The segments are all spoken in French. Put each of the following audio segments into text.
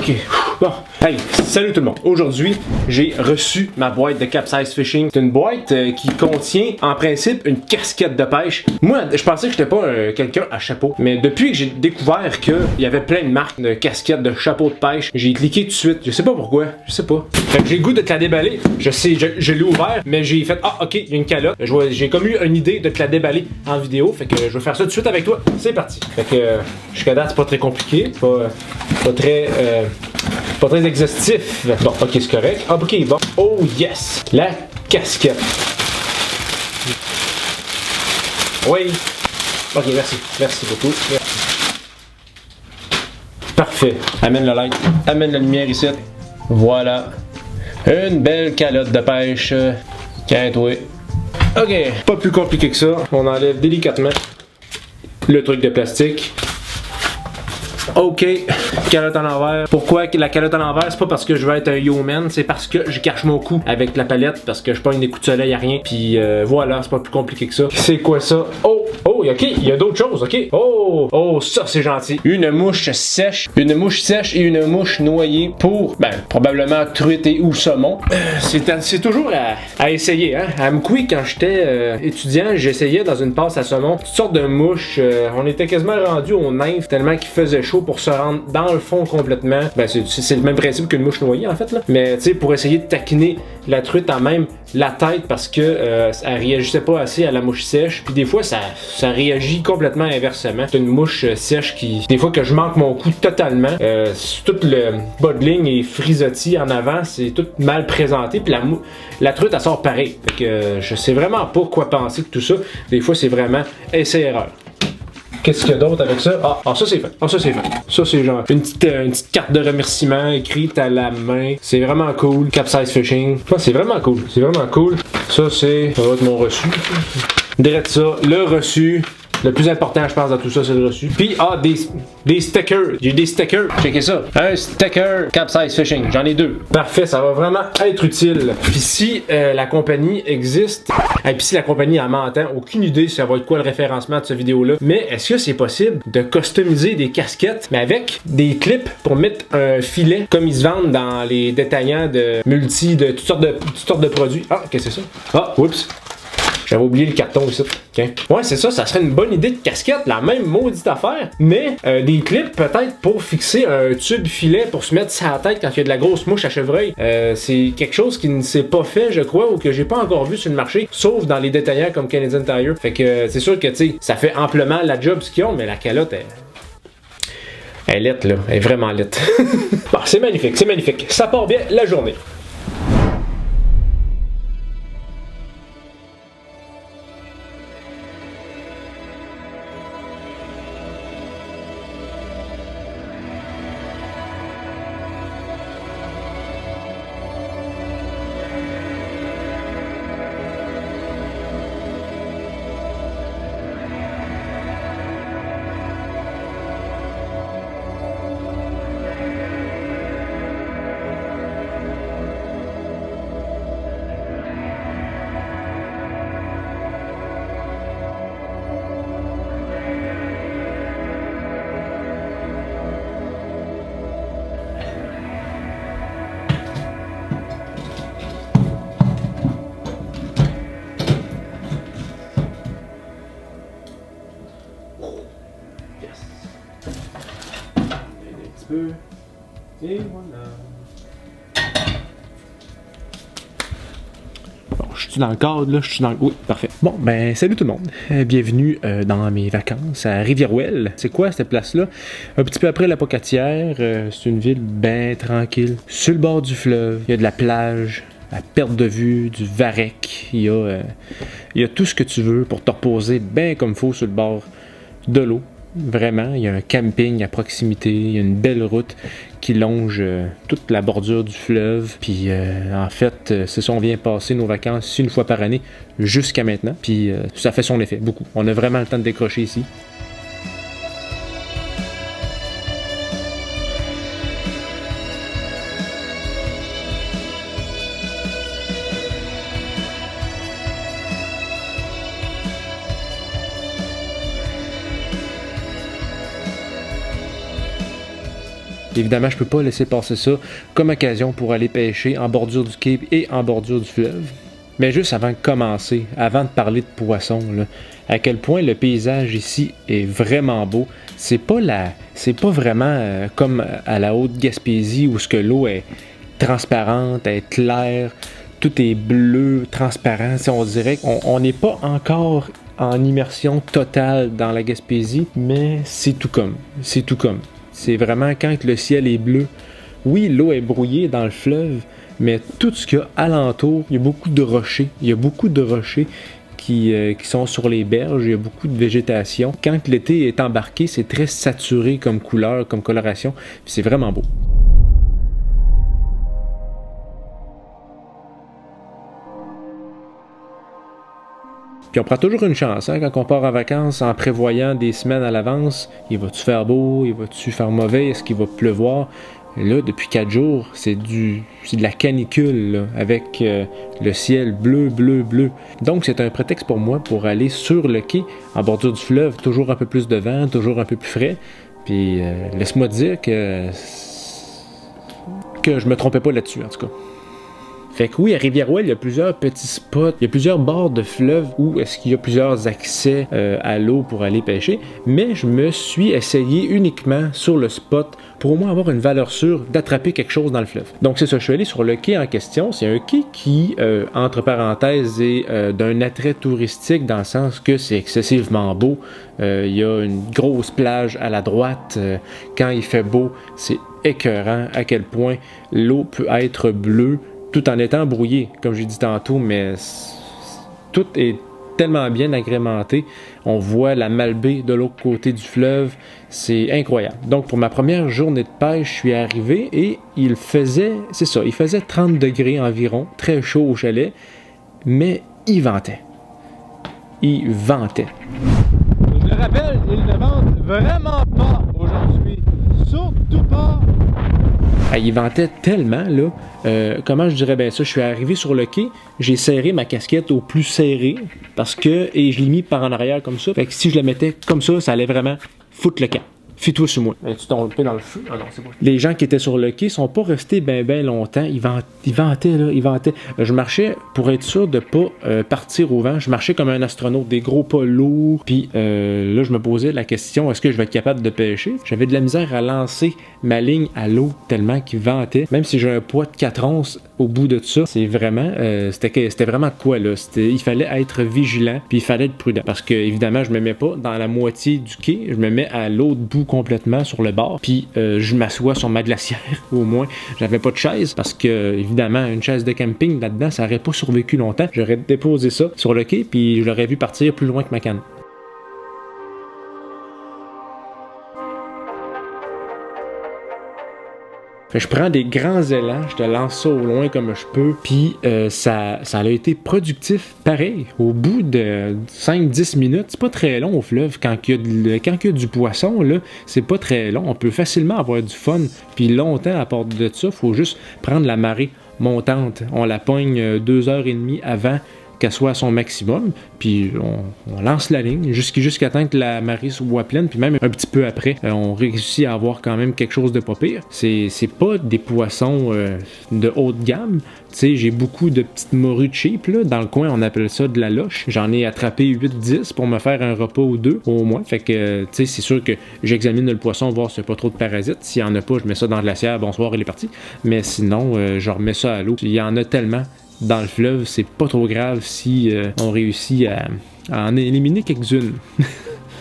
Ok, bon, hey, salut tout le monde. Aujourd'hui, j'ai reçu ma boîte de Capsize Fishing. C'est une boîte qui contient, en principe, une casquette de pêche. Moi, je pensais que j'étais pas quelqu'un à chapeau, mais depuis que j'ai découvert qu'il y avait plein de marques de casquettes de chapeau de pêche, j'ai cliqué tout de suite. Je sais pas pourquoi, je sais pas. Fait que j'ai le goût de te la déballer. Je sais, je l'ai ouvert, mais j'ai fait, ah ok, il y a une calotte. J'ai comme eu une idée de te la déballer en vidéo, fait que je vais faire ça tout de suite avec toi. C'est parti. Fait que jusqu'à date, c'est pas très compliqué, pas très exhaustif. Bon, ok, c'est correct. Ah, ok, bon. Oh yes! La casquette. Oui. Ok, merci. Merci beaucoup. Merci. Parfait. Amène le light. Amène la lumière ici. Voilà. Une belle calotte de pêche. Tiens, toi. Ok. Pas plus compliqué que ça. On enlève délicatement le truc de plastique. Ok, calotte en l'envers. Pourquoi la calotte en l'envers? C'est pas parce que je veux être un yo-man, c'est parce que je cache mon cou avec la palette, parce que je pogne des coups de soleil à rien. Puis voilà, c'est pas plus compliqué que ça. C'est quoi ça? Oh, ok, il y a d'autres choses, ok. Oh, ça c'est gentil. Une mouche sèche et une mouche noyée pour, probablement truite et ou saumon. C'est toujours à essayer, hein. À Mkoui, quand j'étais étudiant, j'essayais dans une passe à saumon toutes sortes de mouches. On était quasiment rendu au nymphe tellement qu'il faisait chaud pour se rendre dans le fond complètement. C'est le même principe qu'une mouche noyée en fait là. Mais tu sais, pour essayer de taquiner la truite en même la tête parce que elle réagissait pas assez à la mouche sèche. Puis des fois ça réagit complètement inversement. C'est une mouche sèche qui, des fois que je manque mon coup totalement, tout le bas de ligne est frisottis en avant, c'est tout mal présenté. Puis la truite elle sort pareil. Fait que je sais vraiment pas quoi penser de tout ça. Des fois c'est vraiment essai-erreur. Qu'est-ce qu'il y a d'autre avec ça? Ah, ça c'est fait. Ça c'est genre une petite carte de remerciement écrite à la main. C'est vraiment cool. Capsize Fishing. C'est vraiment cool. Ça va être mon reçu. Direct ça, le reçu. Le plus important, je pense, dans tout ça, c'est le reçu. Puis, des stickers. J'ai des stickers. Checkez ça. Un sticker Capsize Fishing. J'en ai 2. Parfait, ça va vraiment être utile. Puis si la compagnie existe, et puis si la compagnie en m'entend, aucune idée ça va être quoi le référencement de cette vidéo-là. Mais est-ce que c'est possible de customiser des casquettes, mais avec des clips pour mettre un filet, comme ils se vendent dans les détaillants de de toutes sortes de produits. Ah, qu'est-ce que c'est ça? Ah, oups. J'avais oublié le carton ici. Okay. Ouais, c'est ça serait une bonne idée de casquette, la même maudite affaire, mais des clips peut-être pour fixer un tube filet pour se mettre sur la tête quand il y a de la grosse mouche à chevreuil. C'est quelque chose qui ne s'est pas fait, je crois, ou que j'ai pas encore vu sur le marché, sauf dans les détaillants comme Canadian Tire. Fait que c'est sûr que, tu sais, ça fait amplement la job ce qu'ils ont, mais la calotte, elle est laite, là. Elle est vraiment laite. Bon, c'est magnifique. Ça part bien la journée. Et voilà. Bon, je suis dans le cadre là, Oui, parfait. Bon, salut tout le monde. Bienvenue dans mes vacances à Rivière-Ouelle. C'est quoi cette place-là? Un petit peu après la Pocatière. C'est une ville bien tranquille. Sur le bord du fleuve, il y a de la plage, à perte de vue, du varech. Il y a tout ce que tu veux pour te reposer bien comme il faut sur le bord de l'eau. Vraiment, il y a un camping à proximité, il y a une belle route qui longe toute la bordure du fleuve. Puis en fait, c'est ça, on vient passer nos vacances ici une fois par année jusqu'à maintenant. Puis ça fait son effet, beaucoup. On a vraiment le temps de décrocher ici. Évidemment, je peux pas laisser passer ça comme occasion pour aller pêcher en bordure du quai et en bordure du fleuve. Mais juste avant de commencer, avant de parler de poissons, là, à quel point le paysage ici est vraiment beau. C'est pas vraiment comme à la Haute-Gaspésie où ce que l'eau est transparente, elle est claire, tout est bleu, transparent. On dirait qu'on n'est pas encore en immersion totale dans la Gaspésie, mais c'est tout comme. C'est tout comme. C'est vraiment quand le ciel est bleu. Oui, l'eau est brouillée dans le fleuve, mais tout ce qu'il y a alentour, il y a beaucoup de rochers. Il y a beaucoup de rochers qui sont sur les berges, il y a beaucoup de végétation. Quand l'été est embarqué, c'est très saturé comme couleur, comme coloration, puis c'est vraiment beau. Puis on prend toujours une chance, hein, quand on part en vacances en prévoyant des semaines à l'avance. Il va-tu faire beau? Il va-tu faire mauvais? Est-ce qu'il va pleuvoir? Là, depuis 4 jours, c'est de la canicule, là, avec le ciel bleu, bleu, bleu. Donc, c'est un prétexte pour moi pour aller sur le quai, en bordure du fleuve, toujours un peu plus de vent, toujours un peu plus frais. Puis, laisse-moi te dire que je me trompais pas là-dessus, en tout cas. Fait que oui, à Rivière-Ouelle, il y a plusieurs petits spots, il y a plusieurs bords de fleuve où est-ce qu'il y a plusieurs accès à l'eau pour aller pêcher, mais je me suis essayé uniquement sur le spot pour au moins avoir une valeur sûre d'attraper quelque chose dans le fleuve. Donc c'est ça, je suis allé sur le quai en question. C'est un quai qui, entre parenthèses, est d'un attrait touristique dans le sens que c'est excessivement beau. Il y a une grosse plage à la droite. Quand il fait beau, c'est écœurant à quel point l'eau peut être bleue, tout en étant brouillé, comme j'ai dit tantôt, mais tout est tellement bien agrémenté. On voit la Malbaie de l'autre côté du fleuve, c'est incroyable. Donc pour ma première journée de pêche, je suis arrivé et il faisait 30 degrés environ, très chaud au chalet, mais il ventait. Il ventait. Je le rappelle, il ne vente vraiment pas aujourd'hui, surtout pas. Il ventait tellement, là. Comment je dirais bien ça? Je suis arrivé sur le quai, j'ai serré ma casquette au plus serré, et je l'ai mis par en arrière comme ça. Fait que si je la mettais comme ça allait vraiment foutre le camp. Fais-toi sur moi. Tu tombes dans le feu? Ah non, c'est bon. Les gens qui étaient sur le quai sont pas restés ben longtemps. Ils vantaient. Je marchais pour être sûr de pas partir au vent. Je marchais comme un astronaute, des gros pas lourds. Puis là, je me posais la question, est-ce que je vais être capable de pêcher? J'avais de la misère à lancer ma ligne à l'eau tellement qu'il ventait. Même si j'ai un poids de 4 onces au bout de ça, c'est vraiment, c'était vraiment quoi là? Il fallait être vigilant, puis il fallait être prudent. Parce que, évidemment, je me mets pas dans la moitié du quai, je me mets à l'autre bout complètement sur le bord, puis je m'assois sur ma glacière, au moins. J'avais pas de chaise, parce que, évidemment, une chaise de camping là-dedans, ça aurait pas survécu longtemps. J'aurais déposé ça sur le quai, puis je l'aurais vu partir plus loin que ma canne. Fait que je prends des grands élans, je te lance ça au loin comme je peux, puis ça a été productif pareil. Au bout de 5-10 minutes, c'est pas très long au fleuve. Quand il y a du poisson, là, c'est pas très long. On peut facilement avoir du fun, puis longtemps à part de ça, faut juste prendre la marée montante. On la pogne 2h30 avant qu'elle soit à son maximum, puis on lance la ligne jusqu'à temps que la marée soit pleine, puis même un petit peu après, on réussit à avoir quand même quelque chose de pas pire. C'est pas des poissons de haute gamme, tu sais, j'ai beaucoup de petites morues cheap, là, dans le coin on appelle ça de la loche. J'en ai attrapé 8-10 pour me faire un repas ou deux au moins, fait que tu sais, c'est sûr que j'examine le poisson, voir s'il n'y a pas trop de parasites. S'il y en a pas, je mets ça dans le glacière, bonsoir, il est parti. Mais sinon, je remets ça à l'eau. Il y en a tellement dans le fleuve, c'est pas trop grave si on réussit à en éliminer quelques-unes.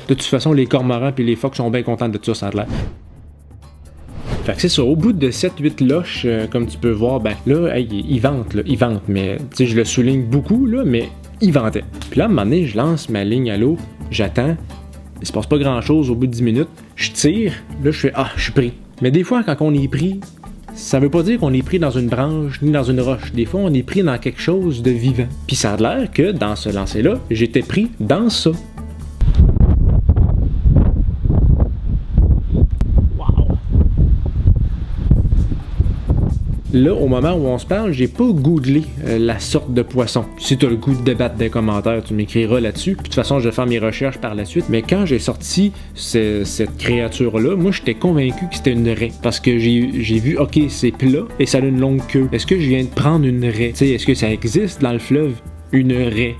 De toute façon, les cormorans et les phoques sont bien contents de tout ça, ça a l'air. Fait que c'est ça, au bout de 7-8 loches, comme tu peux voir, ben là, hey, il vente, mais tu sais, je le souligne beaucoup, là, mais il ventait. Puis là, à un moment donné, je lance ma ligne à l'eau, j'attends, il se passe pas grand-chose au bout de 10 minutes, je tire, là, je fais « Ah, je suis pris ». Mais des fois, quand on est pris, ça veut pas dire qu'on est pris dans une branche ni dans une roche. Des fois, on est pris dans quelque chose de vivant. Puis ça a l'air que, dans ce lancer-là, j'étais pris dans ça. Wow! Là, au moment où on se parle, j'ai pas googlé la sorte de poisson. Si tu as le goût de débattre dans les commentaires, tu m'écriras là-dessus. Puis de toute façon, je vais faire mes recherches par la suite. Mais quand j'ai sorti cette créature-là, moi, j'étais convaincu que c'était une raie. Parce que j'ai vu, ok, c'est plat et ça a une longue queue. Est-ce que je viens de prendre une raie? Tu sais, est-ce que ça existe dans le fleuve, une raie?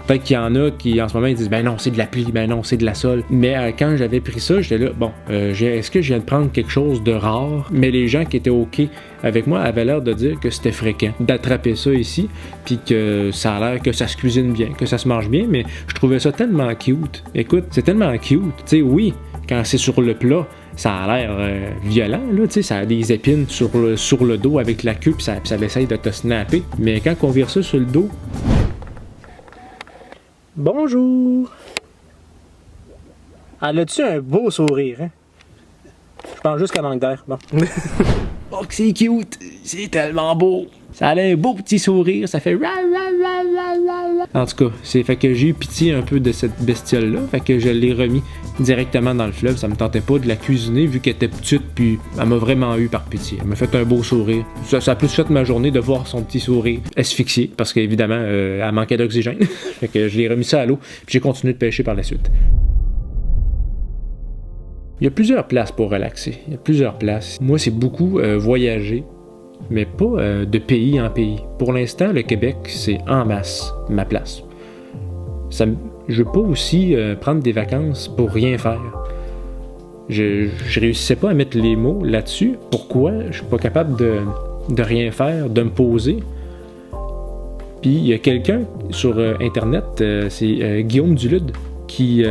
Peut-être qu'il y en a qui, en ce moment, ils disent « Ben non, c'est de la pluie, ben non, c'est de la sole. » Mais quand j'avais pris ça, j'étais là, bon, est-ce que je viens de prendre quelque chose de rare? Mais les gens qui étaient OK avec moi avaient l'air de dire que c'était fréquent d'attraper ça ici, puis que ça a l'air que ça se cuisine bien, que ça se mange bien, mais je trouvais ça tellement cute. Écoute, c'est tellement cute. Tu sais, oui, quand c'est sur le plat, ça a l'air violent, là, tu sais, ça a des épines sur le dos avec la queue, puis ça essaye de te snapper. Mais quand on vire ça sur le dos... Bonjour! Elle a-tu un beau sourire, hein? Je pense juste qu'elle manque d'air. Bon. Oh, que c'est cute! C'est tellement beau! Ça a un beau petit sourire, ça fait... En tout cas, c'est fait que j'ai eu pitié un peu de cette bestiole-là, fait que je l'ai remis directement dans le fleuve. Ça me tentait pas de la cuisiner vu qu'elle était petite, puis elle m'a vraiment eu par pitié. Elle m'a fait un beau sourire. Ça a plus fait ma journée de voir son petit sourire asphyxié, parce qu'évidemment, elle manquait d'oxygène. Fait que je l'ai remis ça à l'eau, puis j'ai continué de pêcher par la suite. Il y a plusieurs places pour relaxer. Il y a plusieurs places. Moi, c'est beaucoup voyager, mais pas de pays en pays. Pour l'instant, le Québec, c'est en masse ma place. Je veux pas aussi prendre des vacances pour rien faire. Je réussissais pas à mettre les mots là-dessus. Pourquoi je suis pas capable de rien faire, de me poser? Puis il y a quelqu'un sur Internet, c'est Guillaume Dulude, qui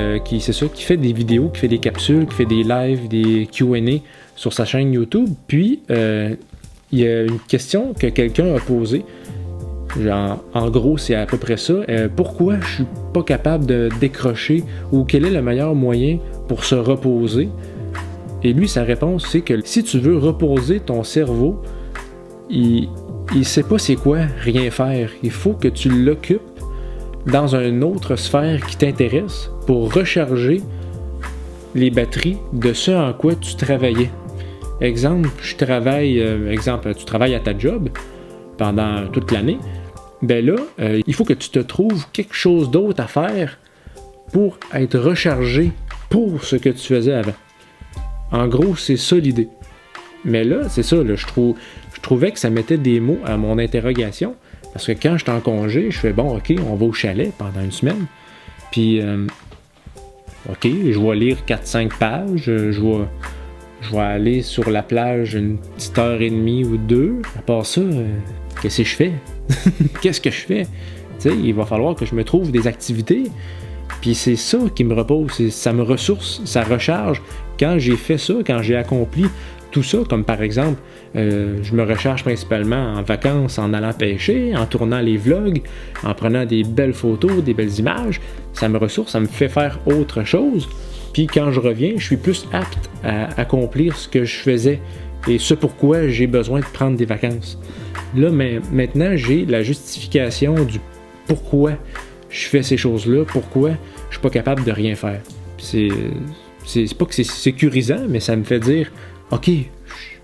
fait des vidéos, qui fait des capsules, qui fait des lives, des Q&A sur sa chaîne YouTube. Puis il y a une question que quelqu'un a posée. Genre, en gros, c'est à peu près ça. Pourquoi je suis pas capable de décrocher, ou quel est le meilleur moyen pour se reposer? Et lui, sa réponse, c'est que si tu veux reposer ton cerveau, il sait pas c'est quoi rien faire. Il faut que tu l'occupes dans une autre sphère qui t'intéresse pour recharger les batteries de ce en quoi tu travaillais. Exemple, tu travailles à ta job pendant toute l'année. Ben là, il faut que tu te trouves quelque chose d'autre à faire pour être rechargé pour ce que tu faisais avant. En gros, c'est ça l'idée. Mais là, c'est ça, là, je trouvais que ça mettait des mots à mon interrogation. Parce que quand j'étais en congé, je fais bon, ok, on va au chalet pendant une semaine. Puis, ok, je vais lire 4-5 pages. Je vais aller sur la plage une petite heure et demie ou deux. À part ça, qu'est-ce que je fais? Qu'est-ce que je fais? Tu sais, il va falloir que je me trouve des activités. Puis c'est ça qui me repose. Ça me ressource, ça recharge. Quand j'ai fait ça, quand j'ai accompli tout ça, comme par exemple, je me recharge principalement en vacances, en allant pêcher, en tournant les vlogs, en prenant des belles photos, des belles images. Ça me ressource, ça me fait faire autre chose. Puis quand je reviens, je suis plus apte à accomplir ce que je faisais et ce pourquoi j'ai besoin de prendre des vacances. Là, maintenant, j'ai la justification du pourquoi je fais ces choses-là, pourquoi je suis pas capable de rien faire. C'est pas que c'est sécurisant, mais ça me fait dire OK,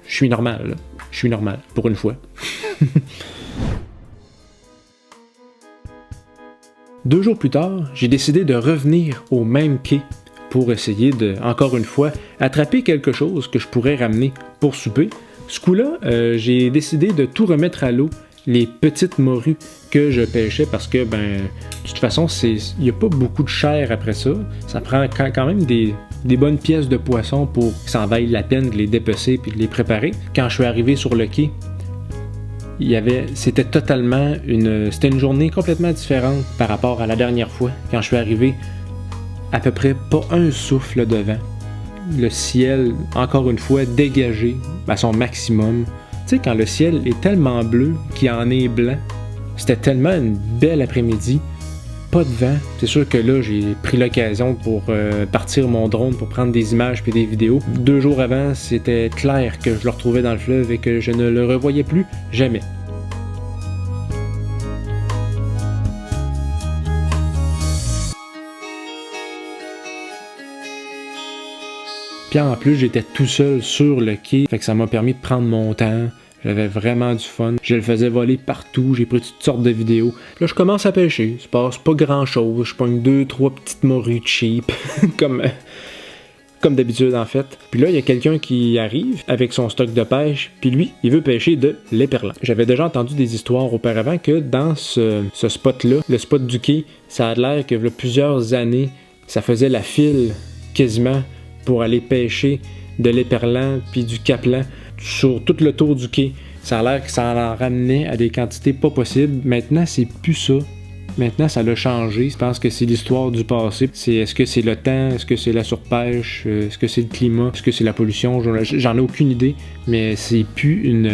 je suis normal, là. Je suis normal, pour une fois. 2 jours plus tard, j'ai décidé de revenir au même quai pour essayer de, encore une fois, attraper quelque chose que je pourrais ramener pour souper. Ce coup-là, j'ai décidé de tout remettre à l'eau, les petites morues que je pêchais, parce que, de toute façon, il n'y a pas beaucoup de chair après ça. Ça prend quand même des bonnes pièces de poisson pour que ça en vaille la peine de les dépecer puis de les préparer. Quand je suis arrivé sur le quai, c'était une journée complètement différente par rapport à la dernière fois. Quand je suis arrivé, à peu près pas un souffle de vent. Le ciel, encore une fois, dégagé à son maximum. Tu sais, quand le ciel est tellement bleu qu'il en est blanc, c'était tellement une belle après-midi. Pas de vent. C'est sûr que là, j'ai pris l'occasion pour partir mon drone pour prendre des images puis des vidéos. 2 jours avant, c'était clair que je le retrouvais dans le fleuve et que je ne le revoyais plus jamais. Puis en plus, j'étais tout seul sur le quai, fait que ça m'a permis de prendre mon temps. J'avais vraiment du fun. Je le faisais voler partout. J'ai pris toutes sortes de vidéos. Puis là, je commence à pêcher. Il se passe pas grand-chose. Je pogne 2-3 petites morues cheap. Comme d'habitude, en fait. Puis là, il y a quelqu'un qui arrive avec son stock de pêche. Puis lui, il veut pêcher de l'éperlan. J'avais déjà entendu des histoires auparavant que dans ce spot-là, le spot du quai, ça a l'air que il y a plusieurs années, ça faisait la file quasiment pour aller pêcher de l'éperlan puis du caplan sur tout le tour du quai. Ça a l'air que ça en ramenait à des quantités pas possibles. Maintenant, c'est plus ça. Maintenant, ça l'a changé. Je pense que c'est l'histoire du passé. Est-ce que c'est le temps? Est-ce que c'est la surpêche? Est-ce que c'est le climat? Est-ce que c'est la pollution? J'en ai aucune idée, mais c'est plus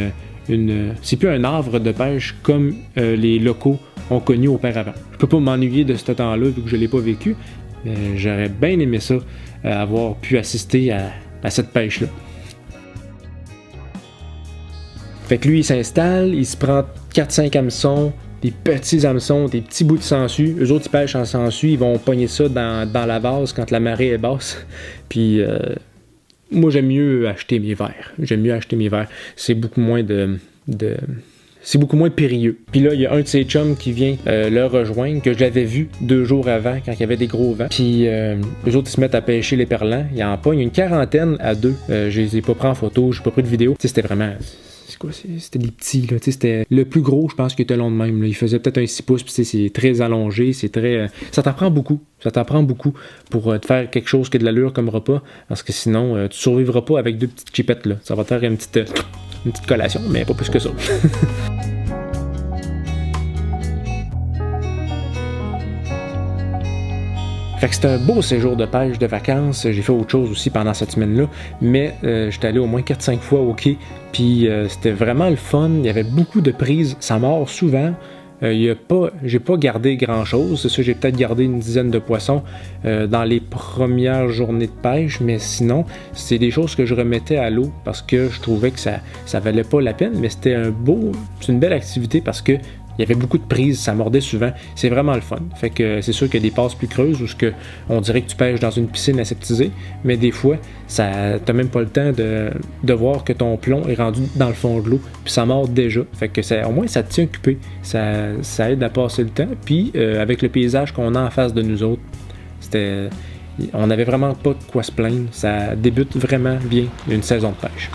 c'est plus un havre de pêche comme les locaux ont connu auparavant. Je peux pas m'ennuyer de ce temps-là vu que je l'ai pas vécu, mais j'aurais bien aimé ça, avoir pu assister à cette pêche-là. Fait que lui, il s'installe, il se prend 4-5 hameçons, des petits hameçons, des petits bouts de sangsue. Eux autres, ils pêchent en sangsue, ils vont pogner ça dans la vase quand la marée est basse. Puis, moi, j'aime mieux acheter mes verres. C'est beaucoup moins c'est beaucoup moins périlleux. Puis là, il y a un de ses chums qui vient le rejoindre, que je l'avais vu 2 jours avant, quand il y avait des gros vents. Puis eux autres, ils se mettent à pêcher l'éperlan. Ils en pognent une quarantaine à 2. Je les ai pas pris en photo, j'ai pas pris de vidéo. Tu sais, c'était vraiment... C'était des petits, là. C'était le plus gros, je pense, qui était long de même. Là. Il faisait peut-être un 6 pouces, puis c'est très allongé, c'est très... ça t'en prend beaucoup. Ça t'en prend beaucoup pour te faire quelque chose qui a de l'allure comme repas, parce que sinon, tu survivras pas avec 2 petites chipettes, là. Ça va te faire une petite collation, mais pas plus que ça. Fait que c'était un beau séjour de pêche, de vacances. J'ai fait autre chose aussi pendant cette semaine-là, mais j'étais allé au moins 4-5 fois au quai, puis c'était vraiment le fun. Il y avait beaucoup de prises, ça mord souvent. J'ai pas gardé grand-chose, c'est ça, j'ai peut-être gardé une dizaine de poissons dans les premières journées de pêche, mais sinon, c'est des choses que je remettais à l'eau parce que je trouvais que ça valait pas la peine, mais c'est une belle activité parce que il y avait beaucoup de prises, ça mordait souvent. C'est vraiment le fun. Fait que c'est sûr qu'il y a des passes plus creuses où on dirait que tu pêches dans une piscine aseptisée, mais des fois, t'as même pas le temps de voir que ton plomb est rendu dans le fond de l'eau, puis ça mord déjà. Fait que au moins, ça te tient occupé. Ça aide à passer le temps. Puis, avec le paysage qu'on a en face de nous autres, on n'avait vraiment pas de quoi se plaindre. Ça débute vraiment bien une saison de pêche.